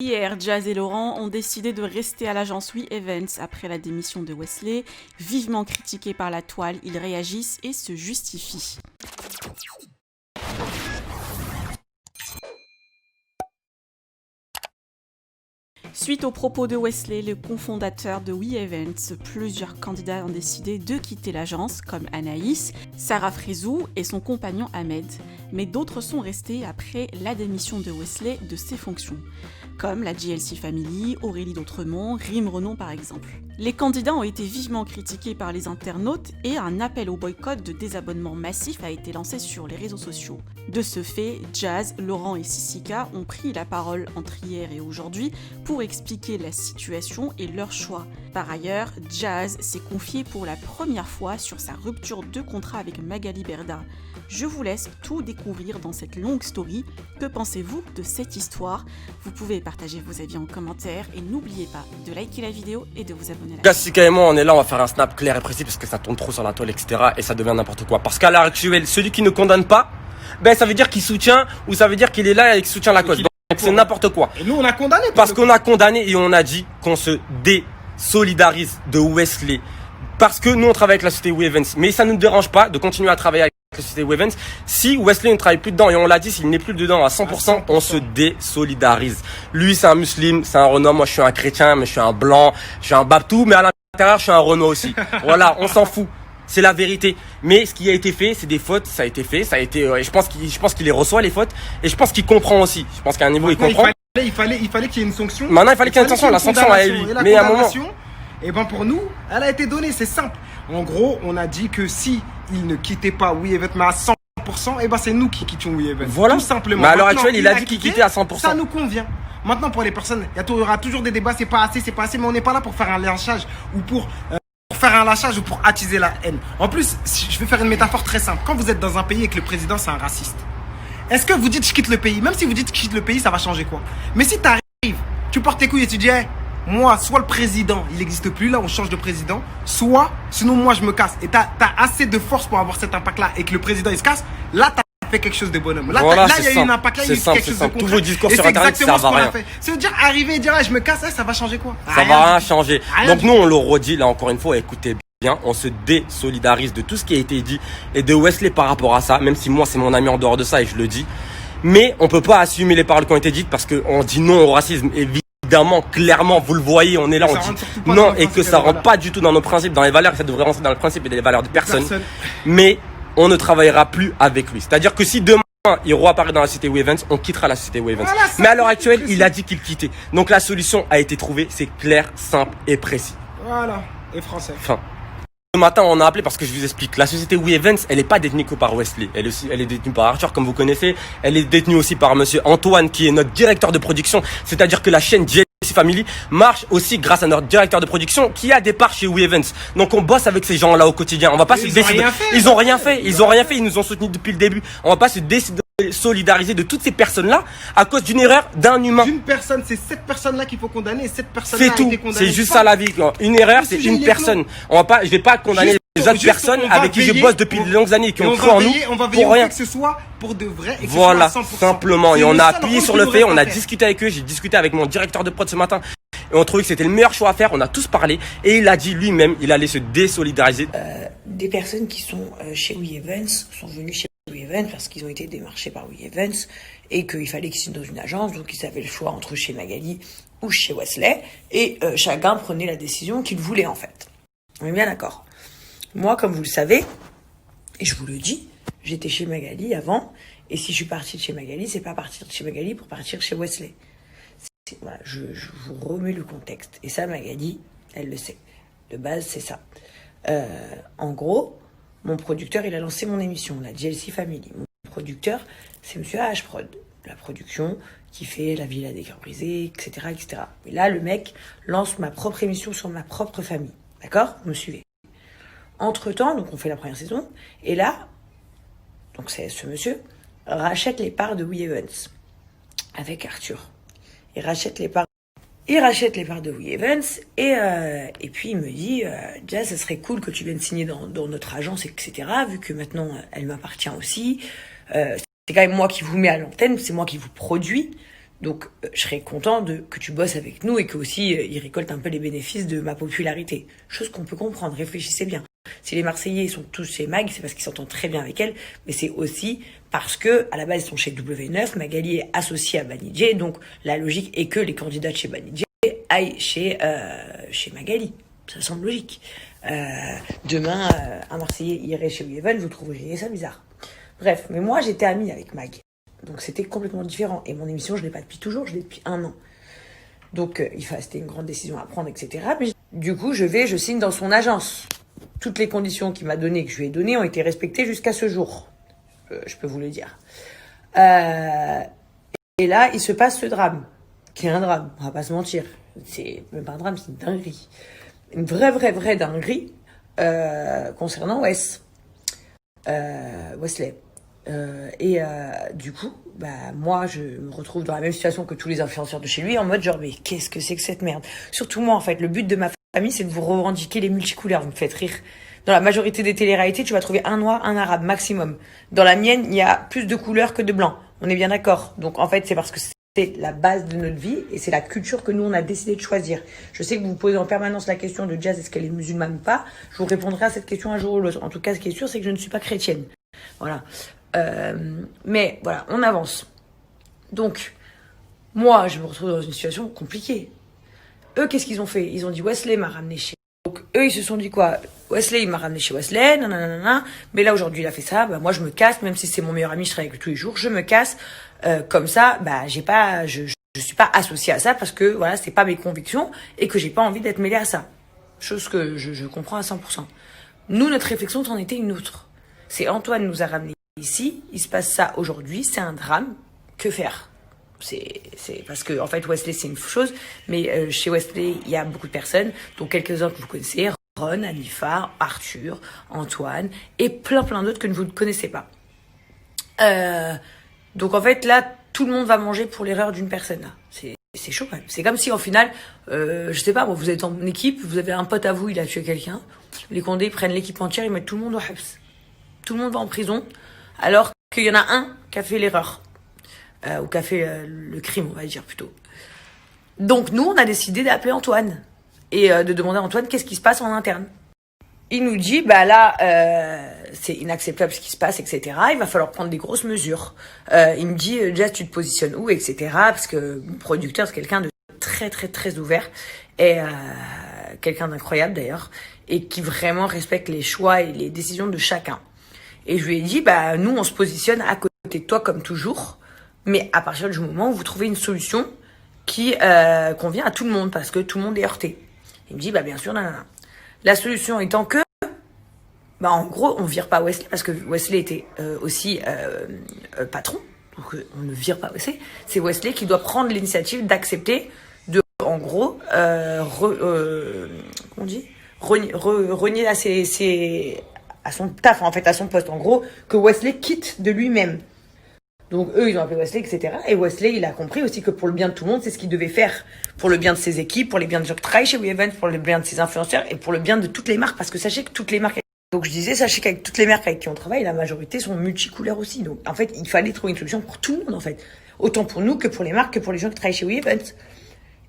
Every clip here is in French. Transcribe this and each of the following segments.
Hier, Jazz et Laurent ont décidé de rester à l'agence We Events après la démission de Wesley. Vivement critiqués par la toile, ils réagissent et se justifient. Suite aux propos de Wesley, le cofondateur de We Events, plusieurs candidats ont décidé de quitter l'agence, comme Anaïs, Sarah Frézou et son compagnon Ahmed. Mais d'autres sont restés après la démission de Wesley de ses fonctions, comme la JLC Family, Aurélie d'Autremont, Rim Renon par exemple. Les candidats ont été vivement critiqués par les internautes et un appel au boycott de désabonnement massif a été lancé sur les réseaux sociaux. De ce fait, Jazz, Laurent et Sissika ont pris la parole entre hier et aujourd'hui pour expliquer la situation et leur choix. Par ailleurs, Jazz s'est confié pour la première fois sur sa rupture de contrat avec Magali Berda. Je vous laisse tout découvrir dans cette longue story. Que pensez-vous de cette histoire? Vous pouvez partager vos avis en commentaire et n'oubliez pas de liker la vidéo et de vous abonner à la chaîne. Sissika et moi, on est là, on va faire un snap clair et précis parce que ça tourne trop sur la toile, etc. Et ça devient n'importe quoi. Parce qu'à l'heure actuelle, celui qui ne condamne pas, ben ça veut dire qu'il soutient ou ça veut dire qu'il est là et qu'il soutient la cause. Donc c'est n'importe quoi. Et nous, on a condamné. Parce qu'on a condamné et on a dit qu'on se désolidarise de Wesley. Parce que nous, on travaille avec la société We Events. Mais ça ne nous dérange pas de continuer à travailler avec la société We Events. Si Wesley ne travaille plus dedans, et on l'a dit, s'il n'est plus dedans à 100%, on se désolidarise. Lui, c'est un musulman, c'est un Renaud. Moi, je suis un chrétien, mais je suis un blanc, je suis un Babtou, mais à l'intérieur, je suis un Renaud aussi. Voilà, on s'en fout. C'est la vérité. Mais ce qui a été fait, c'est des fautes. Ça a été fait. Ça a été. Je pense qu'il les reçoit les fautes. Et je pense qu'il comprend aussi. Je pense qu'à un niveau, il comprend. Il fallait qu'il y ait une sanction. Maintenant, il fallait qu'il y ait une sanction. La sanction a eu. Mais à un moment. Et ben pour nous, elle a été donnée. C'est simple. En gros, on a dit que si il ne quittait pas We Events, mais à 100%, et ben c'est nous qui quittions We Events. Voilà. Tout simplement. Mais à l'heure actuelle, il a dit qu'il quittait à 100%. Ça nous convient. Maintenant, pour les personnes, il y aura toujours des débats. C'est pas assez, mais on n'est pas là pour faire un lynchage ou pour faire un lynchage ou pour attiser la haine. En plus, je vais faire une métaphore très simple. Quand vous êtes dans un pays et que le président c'est un raciste, est-ce que vous dites je quitte le pays? Même si vous dites je quitte le pays, ça va changer quoi? Mais si tu arrives, tu portes tes couilles et tu dis hey, moi, soit le président, il n'existe plus, là on change de président, soit, sinon moi je me casse. Et t'as assez de force pour avoir cet impact-là et que le président il se casse, là t'as fait quelque chose de bonhomme. Là, voilà, il y a eu un impact, là il y a eu quelque chose de concret. Tous vos discours et sur Internet, ça va rien. Ça veut dire arriver et dire ah, je me casse, ça va changer quoi? Ça va rien changer. Donc nous on le redit là encore une fois, écoutez bien, on se désolidarise de tout ce qui a été dit et de Wesley par rapport à ça, même si moi c'est mon ami en dehors de ça et je le dis. Mais on peut pas assumer les paroles qui ont été dites parce qu'on dit non au racisme. Évidemment, clairement, vous le voyez, on est là, on dit non et que ça rentre pas du tout dans nos principes, dans les valeurs, ça devrait rentrer dans le principe et dans les valeurs de personne. Mais on ne travaillera plus avec lui. C'est-à-dire que si demain il réapparaît dans la société We Events, on quittera la société We Events. Voilà, mais à l'heure actuelle, il a dit qu'il quittait. Donc la solution a été trouvée, c'est clair, simple et précis. Voilà, et français. Fin. Ce matin, on a appelé parce que je vous explique. La société We Events, elle n'est pas détenue que par Wesley. Elle est détenue par Arthur, comme vous connaissez. Elle est détenue aussi par monsieur Antoine, qui est notre directeur de production. C'est-à-dire que la chaîne JLC Family marche aussi grâce à notre directeur de production qui a des parts chez We Events. Donc on bosse avec ces gens-là au quotidien. On va pas se décider. Ils ont rien fait. Ils nous ont soutenus depuis le début. On va pas se décider solidariser de toutes ces personnes-là à cause d'une erreur d'un humain. D'une personne, c'est cette personne-là qu'il faut condamner et cette personne-là a été condamnée. C'est juste ça la vie. Une erreur, c'est une personne. Je vais pas condamner les autres personnes avec qui je bosse depuis de longues années qui ont cru en nous pour rien. Que ce soit pour de vrai. Et que voilà, ce soit à 100%. simplement. Et on a appuyé sur le fait, on a discuté avec eux. J'ai discuté avec mon directeur de prod ce matin. Et on trouvait que c'était le meilleur choix à faire. On a tous parlé. Et il a dit lui-même, il allait se désolidariser. Des personnes qui sont chez We Events sont venues chez We Events parce qu'ils ont été démarchés par We Events et qu'il fallait qu'ils signent dans une agence, donc ils avaient le choix entre chez Magali ou chez Wesley et chacun prenait la décision qu'il voulait en fait. On est bien d'accord. Moi, comme vous le savez, et je vous le dis, j'étais chez Magali avant et si je suis partie de chez Magali, c'est pas partir de chez Magali pour partir chez Wesley. Voilà, je vous remets le contexte et ça Magali, elle le sait. De base, c'est ça. En gros, mon producteur, il a lancé mon émission, la JLC Family. Mon producteur, c'est Monsieur H-Prod, la production qui fait La Villa des Cœurs Brisés, etc., etc. Et là, le mec lance ma propre émission sur ma propre famille. D'accord? Vous me suivez? Entre-temps, donc on fait la première saison, et là, donc c'est ce monsieur, rachète les parts de We Events avec Arthur. Il rachète les parts de We Events et puis il me dit Jazz, ça serait cool que tu viennes signer dans notre agence, etc. Vu que maintenant elle m'appartient aussi. C'est quand même moi qui vous mets à l'antenne, c'est moi qui vous produis. Donc, je serais content que tu bosses avec nous et que aussi ils récoltent un peu les bénéfices de ma popularité. Chose qu'on peut comprendre, réfléchissez bien. Si les Marseillais sont tous chez Mag, c'est parce qu'ils s'entendent très bien avec elle, mais c'est aussi parce que, à la base, ils sont chez W9, Magali est associée à Banijé, donc la logique est que les candidats de chez Banijé aillent chez Magali. Ça semble logique. Demain, un Marseillais irait chez Weven, vous trouveriez ça bizarre. Bref, mais moi, j'étais amie avec Mag. Donc c'était complètement différent. Et mon émission, je l'ai pas depuis toujours, je l'ai depuis 1 an. Donc c'était une grande décision à prendre, etc. Mais du coup, je signe dans son agence. Toutes les conditions qu'il m'a données, que je lui ai données, ont été respectées jusqu'à ce jour. Je peux vous le dire. Et là, il se passe ce drame, qui est un drame, on va pas se mentir. C'est même pas un drame, c'est une dinguerie. Une vraie dinguerie concernant Wesley. Du coup, moi, je me retrouve dans la même situation que tous les influenceurs de chez lui, en mode genre, mais qu'est-ce que c'est que cette merde? Surtout moi, en fait, le but de ma famille, c'est de vous revendiquer les multicouleurs. Vous me faites rire. Dans la majorité des téléréalités, tu vas trouver un noir, un arabe, maximum. Dans la mienne, il y a plus de couleurs que de blancs. On est bien d'accord. Donc, en fait, c'est parce que c'est la base de notre vie et c'est la culture que nous, on a décidé de choisir. Je sais que vous vous posez en permanence la question de Jazz, est-ce qu'elle est musulmane ou pas? Je vous répondrai à cette question un jour ou l'autre. En tout cas, ce qui est sûr, c'est que je ne suis pas chrétienne. Voilà. Mais voilà, on avance. Donc, moi, je me retrouve dans une situation compliquée. Eux, qu'est-ce qu'ils ont fait? Ils ont dit Wesley m'a ramené chez. Donc, eux, ils se sont dit quoi? Wesley, il m'a ramené chez Wesley, nanana. Mais là, aujourd'hui, il a fait ça. Moi, je me casse, même si c'est mon meilleur ami, je travaille avec lui tous les jours, je me casse. Comme ça, je suis pas associée à ça parce que, voilà, c'est pas mes convictions et que j'ai pas envie d'être mêlée à ça. Chose que je comprends à 100%. Nous, notre réflexion en était une autre. C'est Antoine nous a ramenés ici, il se passe ça aujourd'hui, c'est un drame. Que faire? C'est parce que, en fait, Wesley, c'est une chose, mais chez Wesley, il y a beaucoup de personnes, dont quelques-uns que vous connaissez, Ron, Anifa, Arthur, Antoine, et plein d'autres que vous ne connaissez pas. Donc, en fait, là, tout le monde va manger pour l'erreur d'une personne, là. C'est chaud, quand même. C'est comme si, au final, je sais pas, vous êtes en équipe, vous avez un pote à vous, il a tué quelqu'un, les Condés, ils prennent l'équipe entière, ils mettent tout le monde au Habs. Tout le monde va en prison, alors qu'il y en a un qui a fait l'erreur. Ou qui a fait le crime, on va dire plutôt. Donc nous, on a décidé d'appeler Antoine. Et de demander à Antoine qu'est-ce qui se passe en interne. Il nous dit, c'est inacceptable ce qui se passe, etc. Il va falloir prendre des grosses mesures. Il me dit, Jazz, tu te positionnes où, etc. Parce que mon producteur, c'est quelqu'un de très ouvert. Et quelqu'un d'incroyable d'ailleurs. Et qui vraiment respecte les choix et les décisions de chacun. Et je lui ai dit, nous, on se positionne à côté de toi comme toujours, mais à partir du moment où vous trouvez une solution qui convient à tout le monde, parce que tout le monde est heurté. Il me dit, bien sûr, nanana. La solution étant que, en gros, on vire pas Wesley, parce que Wesley était aussi patron, donc on ne vire pas Wesley. C'est Wesley qui doit prendre l'initiative d'accepter de, en gros, comment on dit, renier à son taf, en fait, à son poste, en gros, que Wesley quitte de lui-même. Donc, eux, ils ont appelé Wesley, etc. Et Wesley, il a compris aussi que pour le bien de tout le monde, c'est ce qu'il devait faire. Pour le bien de ses équipes, pour le bien de gens qui travaillent chez WeEvents, pour le bien de ses influenceurs et pour le bien de toutes les marques. Parce que sachez que toutes les marques, donc je disais, sachez qu'avec toutes les marques avec qui on travaille, la majorité sont multicouleurs aussi. Donc, en fait, il fallait trouver une solution pour tout le monde, en fait. Autant pour nous que pour les marques, que pour les gens qui travaillent chez WeEvents.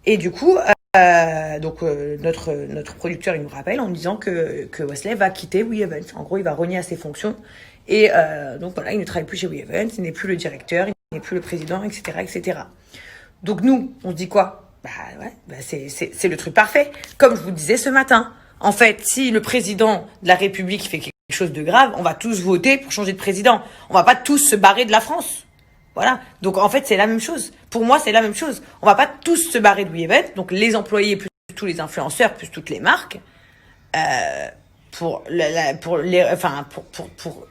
Et du coup, notre producteur, il nous rappelle en disant que Wesley va quitter WeEvents. En gros, il va renier à ses fonctions. Et donc voilà, il ne travaille plus chez WeEvents, il n'est plus le directeur, il n'est plus le président, etc. Donc nous, on se dit quoi? C'est le truc parfait. Comme je vous disais ce matin. En fait, si le président de la République fait quelque chose de grave, on va tous voter pour changer de président. On va pas tous se barrer de la France. Voilà. Donc en fait, c'est la même chose. Pour moi, c'est la même chose. On va pas tous se barrer de WeEvents, donc les employés plus tous les influenceurs plus toutes les marques. Pour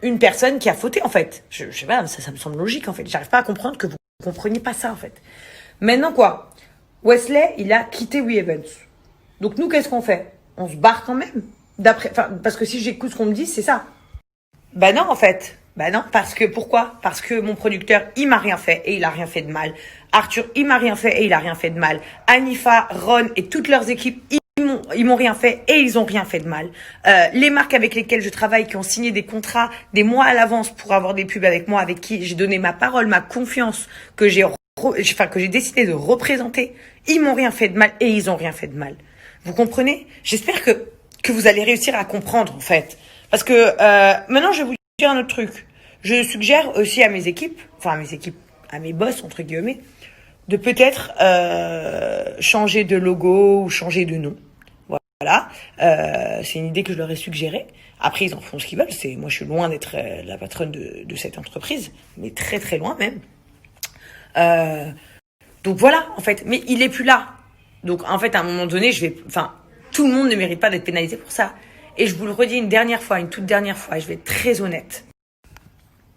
une personne qui a fauté, en fait. Je sais pas, ça me semble logique, en fait. J'arrive pas à comprendre que vous compreniez pas ça, en fait. Maintenant, quoi? Wesley, il a quitté WeEvents. Donc, nous, qu'est-ce qu'on fait? On se barre quand même? Parce que si j'écoute ce qu'on me dit, c'est ça. Non, en fait. Non, parce que, pourquoi? Parce que mon producteur, il m'a rien fait et il a rien fait de mal. Arthur, il m'a rien fait et il a rien fait de mal. Anifa, Ron et toutes leurs équipes, ils m'ont rien fait et ils ont rien fait de mal. Les marques avec lesquelles je travaille, qui ont signé des contrats des mois à l'avance pour avoir des pubs avec moi, avec qui j'ai donné ma parole, ma confiance, que j'ai que j'ai décidé de représenter, ils m'ont rien fait de mal et ils ont rien fait de mal. Vous comprenez? J'espère que vous allez réussir à comprendre, en fait. Parce que maintenant, je vais vous dire un autre truc. Je suggère aussi à mes équipes, à mes boss, entre guillemets, de peut-être changer de logo ou changer de nom. Voilà, c'est une idée que je leur ai suggérée. Après, ils en font ce qu'ils veulent. Moi, je suis loin d'être la patronne de cette entreprise, mais très très loin même. Donc voilà, en fait. Mais il est plus là. Donc en fait, à un moment donné, tout le monde ne mérite pas d'être pénalisé pour ça. Et je vous le redis une toute dernière fois, et je vais être très honnête.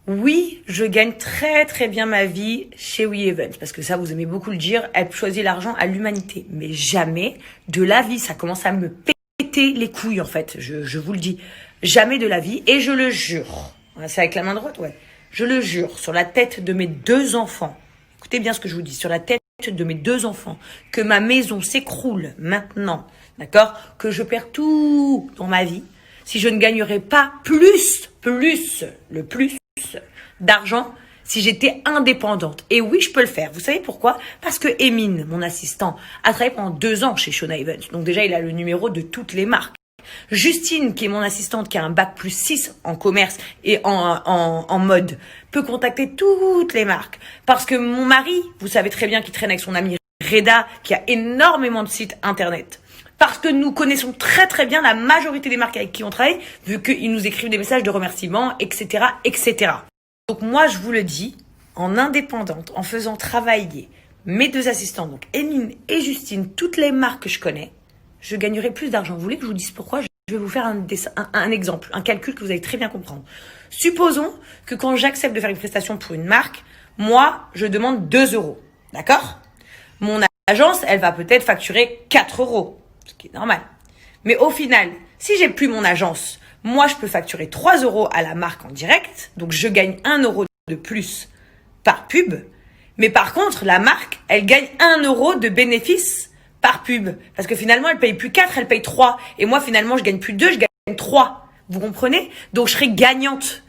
Oui, je gagne très très bien ma vie chez WeEvents, parce que ça, vous aimez beaucoup le dire, elle choisit l'argent à l'humanité. Mais jamais de la vie, ça commence à me péter les couilles, en fait, je vous le dis. Jamais de la vie, et je le jure. C'est avec la main droite, ouais. Je le jure, sur la tête de mes 2 enfants. Écoutez bien ce que je vous dis, sur la tête de mes 2 enfants, que ma maison s'écroule maintenant, d'accord? Que je perds tout dans ma vie, si je ne gagnerais pas plus d'argent si j'étais indépendante. Et oui, je peux le faire. Vous savez pourquoi? Parce que Emine, mon assistant, a travaillé pendant 2 ans chez Shona Events. Donc déjà, il a le numéro de toutes les marques. Justine, qui est mon assistante, qui a un bac +6 en commerce et en mode, peut contacter toutes les marques. Parce que mon mari, vous savez très bien qu'il traîne avec son ami Reda, qui a énormément de sites internet. Parce que nous connaissons très très bien la majorité des marques avec qui on travaille, vu qu'ils nous écrivent des messages de remerciements, etc., etc. Donc moi, je vous le dis, en indépendante, en faisant travailler mes 2 assistants, donc Emine et Justine, toutes les marques que je connais, je gagnerai plus d'argent. Vous voulez que je vous dise pourquoi? Je vais vous faire un exemple, un calcul que vous allez très bien comprendre. Supposons que quand j'accepte de faire une prestation pour une marque, moi, je demande 2 €. D'accord? Mon agence, elle va peut-être facturer 4 €. Ce qui est normal. Mais au final, si j'ai plus mon agence, moi, je peux facturer 3 € à la marque en direct. Donc, je gagne 1 € de plus par pub. Mais par contre, la marque, elle gagne 1 € de bénéfice par pub. Parce que finalement, elle paye plus 4, elle paye 3. Et moi, finalement, je gagne plus 2, je gagne 3. Vous comprenez? Donc, je serai gagnante.